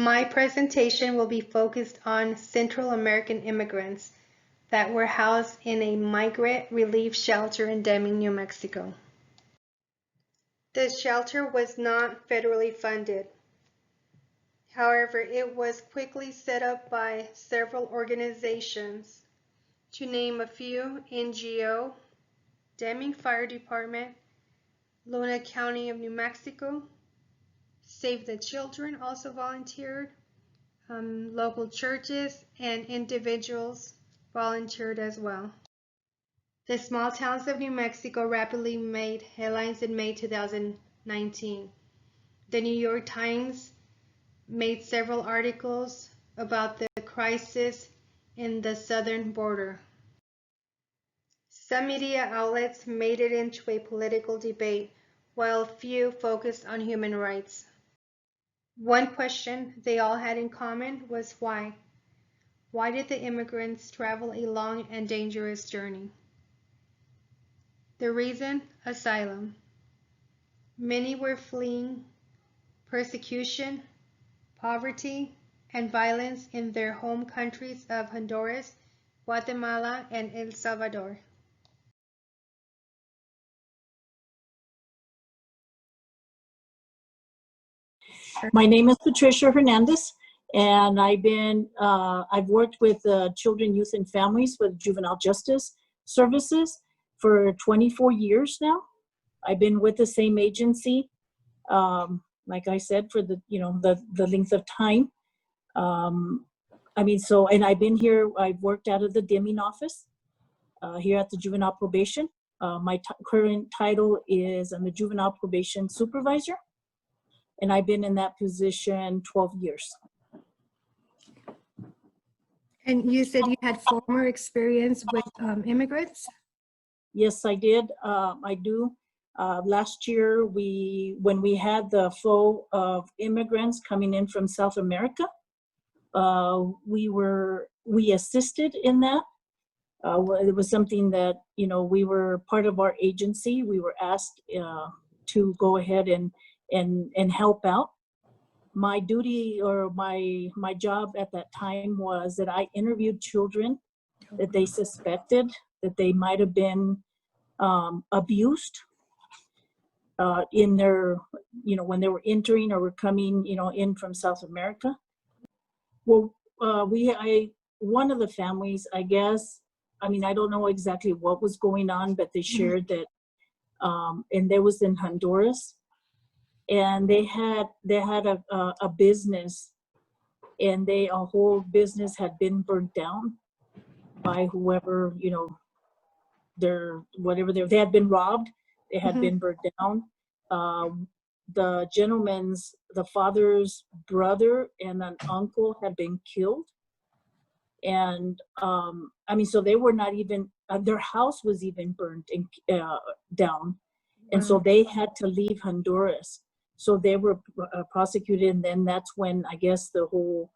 My presentation will be focused on Central American immigrants that were housed in a migrant relief shelter in Deming, New Mexico. The shelter was not federally funded. However, it was quickly set up by several organizations, to name a few: NGO, Deming Fire Department, Luna County of New Mexico, Save the Children also volunteered, local churches and individuals volunteered as well. The small towns of New Mexico rapidly made headlines in May 2019. The New York Times made several articles about the crisis in the southern border. Some media outlets made it into a political debate, while few focused on human rights. One question they all had in common was why. Why did the immigrants travel a long and dangerous journey? The reason? Asylum. Many were fleeing persecution, poverty, and violence in their home countries of Honduras, Guatemala, and El Salvador. My name is Patricia Hernandez, and I've worked with children, youth, and families with juvenile justice services for 24 years now. I've been with the same agency, like I said, for the length of time. And I've been here. I've worked out of the Deming office here at the juvenile probation. My current title is I'm the juvenile probation supervisor. And I've been in that position 12 years. And you said you had former experience with immigrants? Yes, I did. I do. Last year, when we had the flow of immigrants coming in from South America, we assisted in that. It was something that, we were part of our agency. We were asked to go ahead and help out. My duty or my job at that time was that I interviewed children that they suspected that they might have been abused in their, when they were entering or were coming, in from South America. Well, one of the families, I guess, I don't know exactly what was going on, but they shared that, and there was in Honduras. And they had a business, and a whole business had been burnt down by whoever, they had been robbed. They had been burnt down. The father's brother and an uncle had been killed. And so they were not even, their house was even burnt down. And so they had to leave Honduras. So they were prosecuted, and then that's when I guess the whole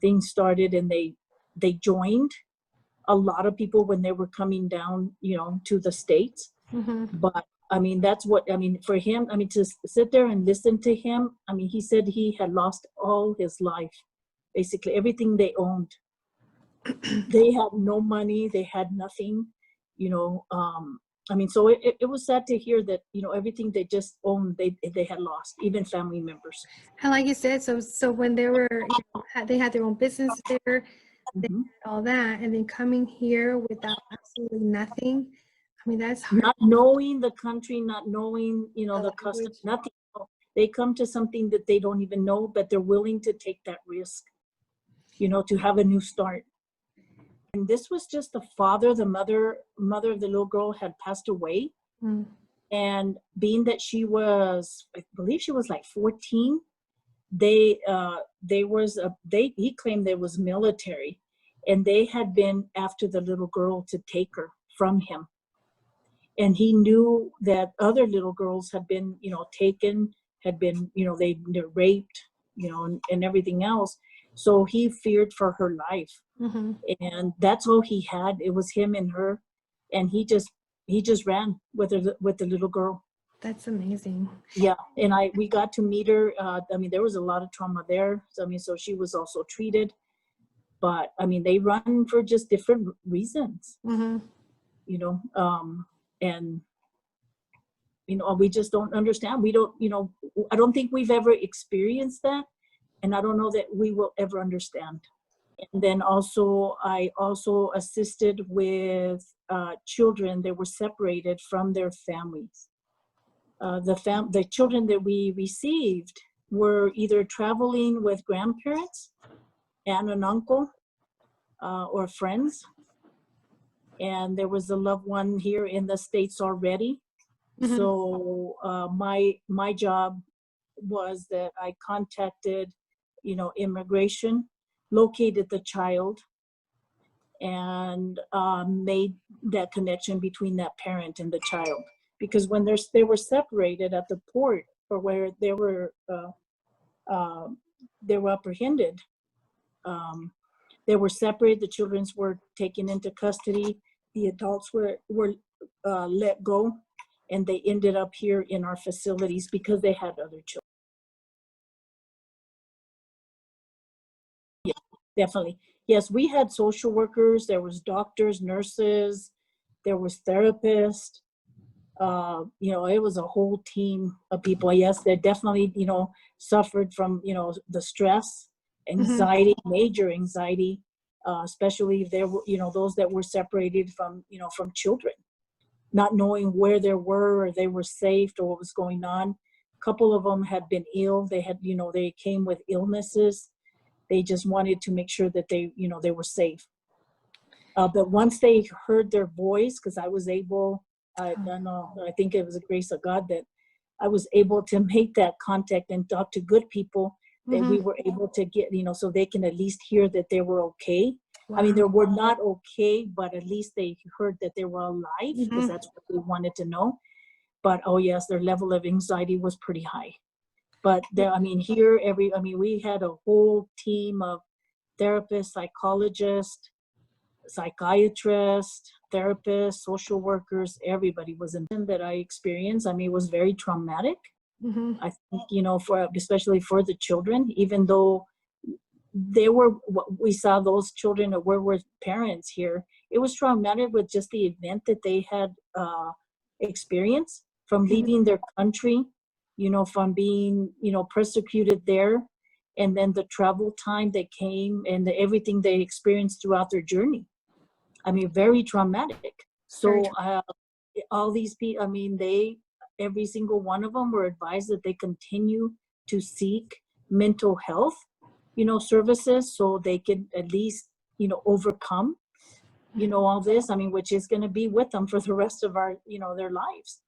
thing started, and they joined a lot of people when they were coming down, to the States. But that's what, for him, to sit there and listen to him, he said he had lost all his life, basically everything they owned. They had no money, they had nothing, so it was sad to hear that, everything they just owned, they had lost, even family members. And like you said, so when they were, they had their own business there, they had all that, and then coming here without absolutely nothing. That's hard. Not knowing the country, not knowing, the customs, nothing. They come to something that they don't even know, but they're willing to take that risk, to have a new start. And this was just the father, the mother of the little girl had passed away. And being that she was, I believe she was like 14, he claimed there was military, and they had been after the little girl to take her from him. And he knew that other little girls had been, taken, had been, they're raped, and everything else. So he feared for her life. And that's all he had. It was him and her. And he just ran with the little girl. That's amazing. Yeah, and we got to meet her. I mean, there was a lot of trauma there. So, I mean, so she was also treated, but I mean, they run for just different reasons, Mm-hmm. you know, and you know, we just don't understand. We don't, you know, I don't think we've ever experienced that, and I don't know that we will ever understand. And then also, I also assisted with children that were separated from their families. The children that we received were either traveling with grandparents and an uncle or friends, and there was a loved one here in the States already. Mm-hmm. So my job was that I contacted, you know, immigration, located the child, and made that connection between that parent and the child. Because when they were separated at the port, or where they were apprehended, they were separated. The children were taken into custody. The adults were let go, and they ended up here in our facilities because they had other children. Yeah, definitely. Yes, we had social workers. There was doctors, nurses. There was therapists. You know, it was a whole team of people. Yes, they definitely, you know, suffered from, you know, the stress, Mm-hmm. anxiety, major anxiety, especially if there were, you know, those that were separated from, you know, from children, not knowing where they were or they were safe or what was going on. A couple of them had been ill. They had, you know, they came with illnesses. They just wanted to make sure that they, you know, they were safe. But once they heard their voice, because I was able, I don't know, I think it was a grace of God that I was able to make that contact and talk to good people, that Mm-hmm. we were able to get, you know, so they can at least hear that they were okay. I mean, Wow. they were not okay, but at least they heard that they were alive, because Mm-hmm. that's what they wanted to know. But oh yes, their level of anxiety was pretty high. But there, I mean, here, I mean, we had a whole team of therapists, psychologists, psychiatrists, therapists, social workers, everybody was in that I experienced. I mean, it was very traumatic. Mm-hmm. I think, you know, for especially for the children, even though they were, we saw those children that were with parents here, it was traumatic with just the event that they had experienced from leaving their country, you know, from being, you know, persecuted there, and then the travel time they came and everything they experienced throughout their journey. I mean, very traumatic. Very So all these people, I mean, every single one of them were advised that they continue to seek mental health, you know, services, so they could at least, you know, overcome, you know, all this. I mean, which is going to be with them for the rest of our, you know, their lives.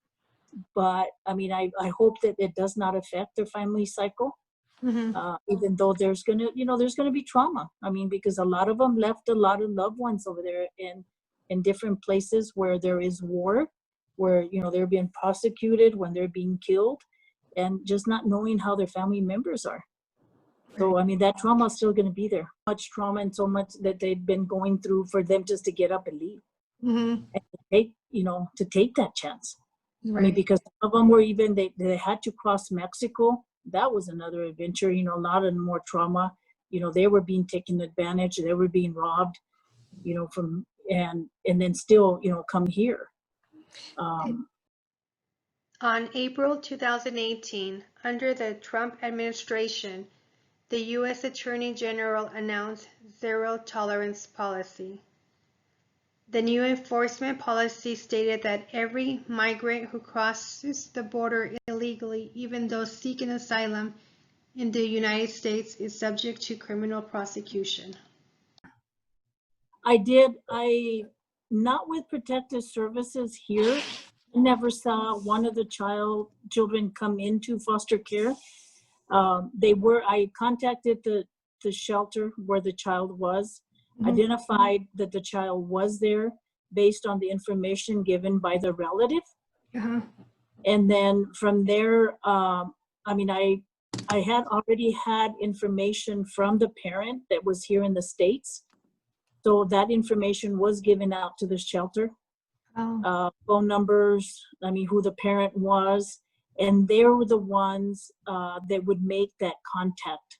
But I mean, I hope that it does not affect their family cycle. Mm-hmm. Even though there's gonna, you know, there's gonna be trauma. I mean, because a lot of them left a lot of loved ones over there in different places where there is war, where, you know, they're being prosecuted, when they're being killed, and just not knowing how their family members are. So I mean, that trauma is still gonna be there. Much trauma and so much that they've been going through for them just to get up and leave Mm-hmm. and take, you know, to take that chance. I mean, Right. because some of them were even, they had to cross Mexico. That was another adventure, you know, a lot of more trauma. You know, they were being taken advantage, they were being robbed, you know, and then still, you know, come here. On April 2018, under the Trump administration, the U.S. Attorney General announced zero tolerance policy. The new enforcement policy stated that every migrant who crosses the border illegally, even those seeking asylum in the United States, is subject to criminal prosecution. I not with protective services here. I never saw one of the children come into foster care. I contacted the shelter where the child was, identified that the child was there based on the information given by the relative. Uh-huh. And then from there, I mean, I had already had information from the parent that was here in the States. So that information was given out to the shelter. Oh, phone numbers, I mean, who the parent was. And they were the ones that would make that contact,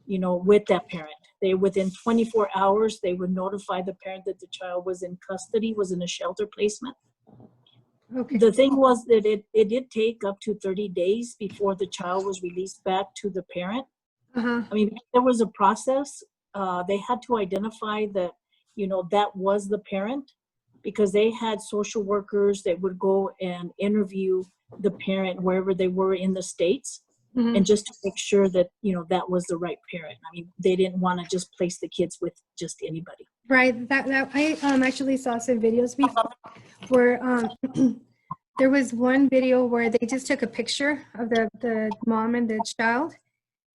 with that parent. They, within 24 hours, they would notify the parent that the child was in custody, was in a shelter placement. okay. The thing was that it did take up to 30 days before the child was released back to the parent. Uh-huh. I mean, there was a process. They had to identify that, that was the parent, because they had social workers that would go and interview the parent wherever they were in the States. Hmm. And just to make sure that, that was the right parent. I mean, they didn't want to just place the kids with just anybody. Right. That I actually saw some videos before where there was one video where they just took a picture of the mom and the child,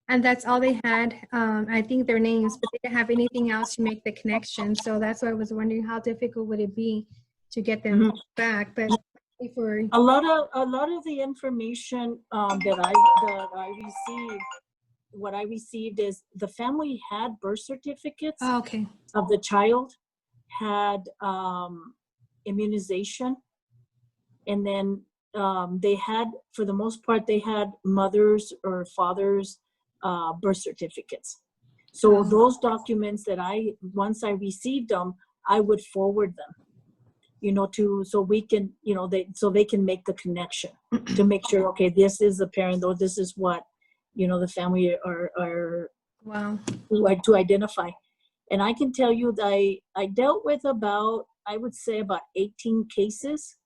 and that's all they had. I think their names, but they didn't have anything else to make the connection. So that's why I was wondering how difficult would it be to get them Mhm. back. But for A lot of the information that I received, what I received is the family had birth certificates oh, okay. of the child, had immunization, and then they had, for the most part, they had mothers or fathers' birth certificates. So Oh, those documents that once I received them, I would forward them, so we can, so they can make the connection to make sure, okay, this is the parent, or this is what, the family are wow. to identify. And I can tell you that I dealt with I would say about 18 cases.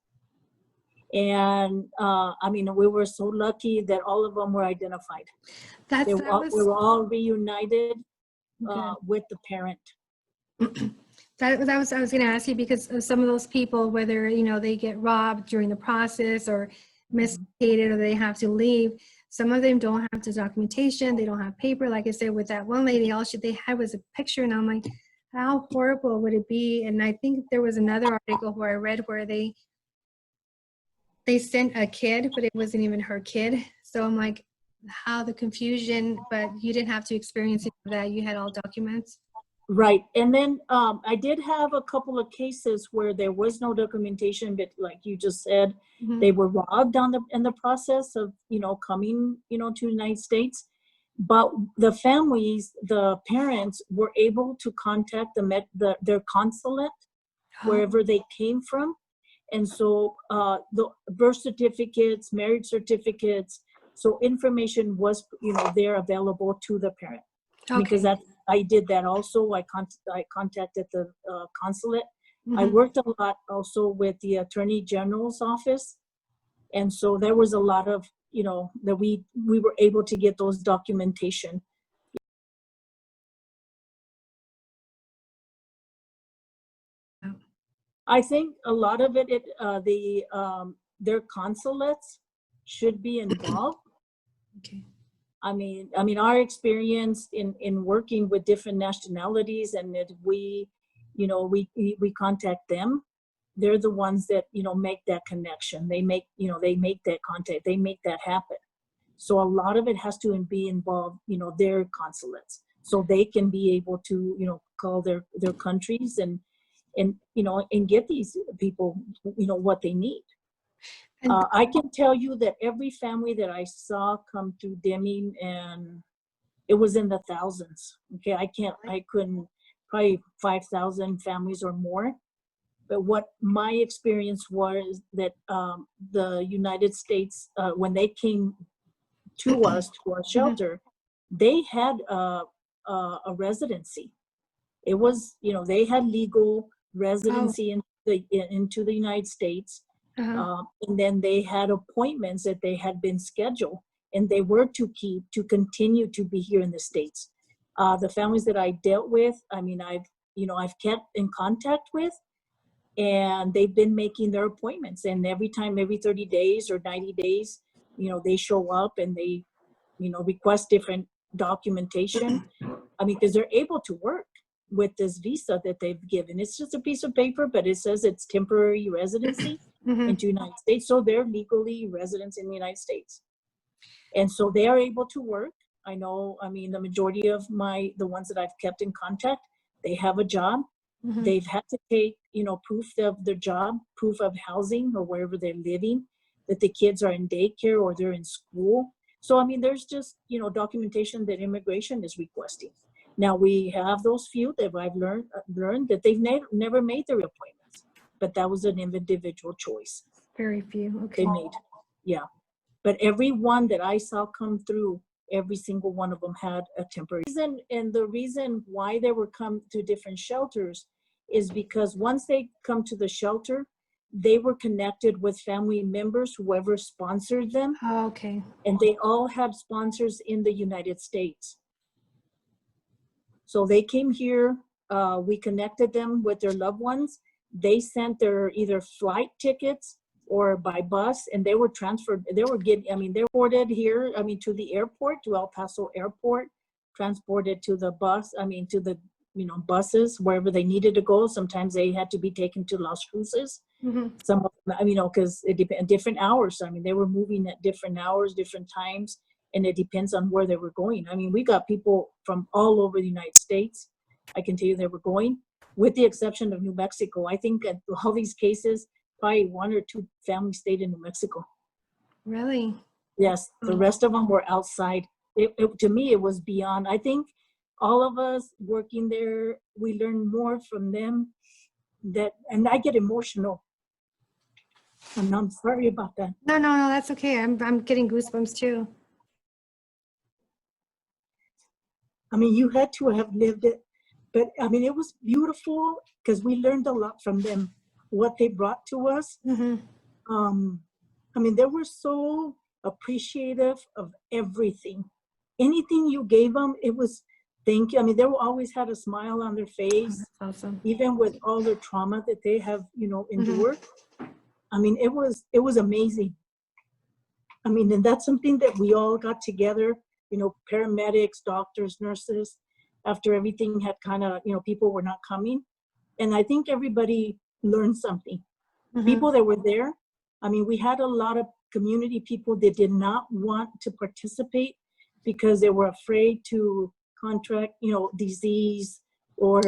And I mean, we were so lucky that all of them were identified. That We was were all reunited good. with the parent. That was I was going to ask you because of some of those people, whether they get robbed during the process or mistreated or they have to leave. Some of them don't have the documentation. They don't have paper. Like I said, with that one lady, all they had was a picture, and I'm like, how horrible would it be? And I think there was another article where I read where they sent a kid, but it wasn't even her kid. So I'm like, how the confusion. But you didn't have to experience any of that. You had all documents. Right. And then I did have a couple of cases where there was no documentation, but like you just said, Mhm. they were robbed in the process of, coming, to the United States. But the families, the parents were able to contact their consulate wherever they came from. And so the birth certificates, marriage certificates, so information was, there available to the parent. Because Okay. I did that also. I contacted the consulate. I Mhm. worked a lot also with the Attorney General's office. And so there was a lot of, that we were able to get those documentation. I think a lot of their consulates should be involved. Okay. I mean, our experience in working with different nationalities, and that we contact them. They're the ones that make that connection. They make that contact. They make that happen. So a lot of it has to be involved, their consulates, so they can be able to call their countries and get these people what they need. And I can tell you that every family that I saw come through Deming, and it was in the thousands. Okay, I couldn't, probably 5,000 families or more. But what my experience was that the United States, when they came to us, to our mhm. shelter, they had a residency. It was, they had legal Oh, residency into the United States. uh-huh. And then they had appointments that they had been scheduled, and they were to continue to be here in the States. The families that I dealt with, I mean, I've kept in contact with, and they've been making their appointments. And every 30 days or 90 days, they show up and they, request different documentation. I mean, because they're able to work with this visa that they've given. It's just a piece of paper, but it says it's temporary residency Mhm. into the United States. So they're legally residents in the United States. And so they are able to work. I know, I mean, the majority of the ones that I've kept in contact, they have a job. Mhm. They've had to take, proof of their job, proof of housing or wherever they're living, that the kids are in daycare or they're in school. So, I mean, there's just, documentation that immigration is requesting. Now, we have those few that I've learned that they've never made their appointments, but that was an individual choice Very few. they Okay. made. Yeah. But every one that I saw come through, every single one of them had a temporary reason. And the reason why they were come to different shelters is because once they come to the shelter, they were connected with family members, whoever sponsored them, Oh, okay. and they all had sponsors in the United States. So they came here, we connected them with their loved ones. They sent their either flight tickets or by bus, and they were transferred. They were they're ported here, to the airport, to El Paso Airport, transported to the bus, to the, buses, wherever they needed to go. Sometimes they had to be taken to Las Cruces. Mhm. Some of them, because it depends, different hours. They were moving at different hours, different times, and it depends on where they were going. We got people from all over the United States. I can tell you they were going, with the exception of New Mexico. I think at all these cases, probably one or two families stayed in New Mexico. Really? Yes, the rest of them were outside. To me, it was beyond. I think all of us working there, we learned more from them. And I get emotional. And I'm sorry about that. No, no, no, that's okay. I'm getting goosebumps too. You had to have lived it, but it was beautiful because we learned a lot from them, what they brought to us. Mm-hmm. They were so appreciative of everything. Anything you gave them, it was thank you. They always had a smile on their face, Awesome. even with all the trauma that they have, endured. Mm-hmm. It was amazing. And that's something that we all got together, paramedics, doctors, nurses, after everything had kind of, people were not coming. And I think everybody learned something. Mm-hmm. People that were there, we had a lot of community people that did not want to participate because they were afraid to contract, disease, or,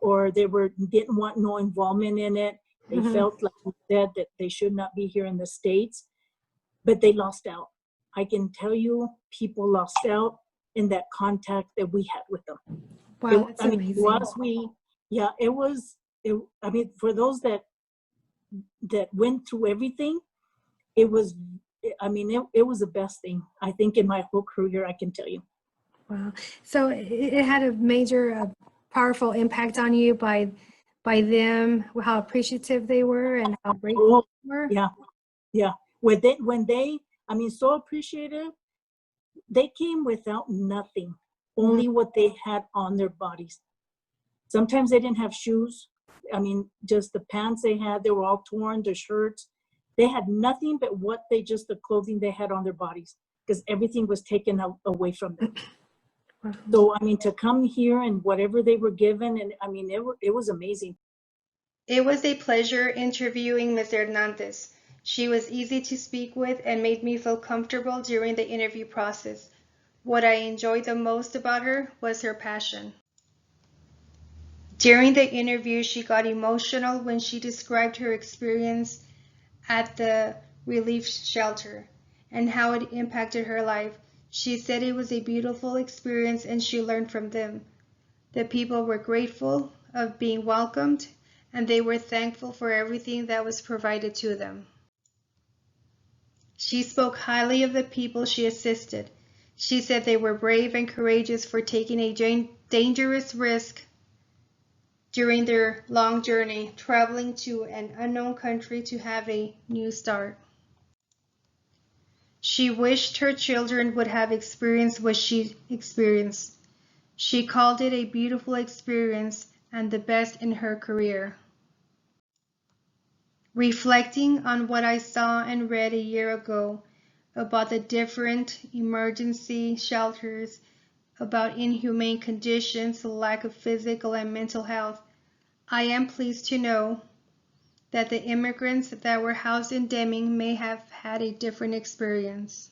or didn't want no involvement in it. They Mm-hmm. felt, like you said, that they should not be here in the States. But they lost out. I can tell you, people lost out in that contact that we had with them. Wow, that's amazing. It was, for those that went through everything, it was, it was the best thing, I think, in my whole career, I can tell you. Wow. So it had a major, powerful impact on you by them, how appreciative they were and how grateful they were. Yeah. When they, so appreciative. They came without nothing, only what they had on their bodies. Sometimes they didn't have shoes. Just the pants they had, they were all torn, the shirts. They had nothing but just the clothing they had on their bodies, because everything was taken away from them. Wow. So, to come here and whatever they were given, and it was amazing. It was a pleasure interviewing Ms. Hernandez. She was easy to speak with and made me feel comfortable during the interview process. What I enjoyed the most about her was her passion. During the interview, she got emotional when she described her experience at the relief shelter and how it impacted her life. She said it was a beautiful experience and she learned from them. The people were grateful of being welcomed and they were thankful for everything that was provided to them. She spoke highly of the people she assisted. She said they were brave and courageous for taking a dangerous risk during their long journey, traveling to an unknown country to have a new start. She wished her children would have experienced what she experienced. She called it a beautiful experience and the best in her career. Reflecting on what I saw and read a year ago about the different emergency shelters, about inhumane conditions, lack of physical and mental health, I am pleased to know that the immigrants that were housed in Deming may have had a different experience.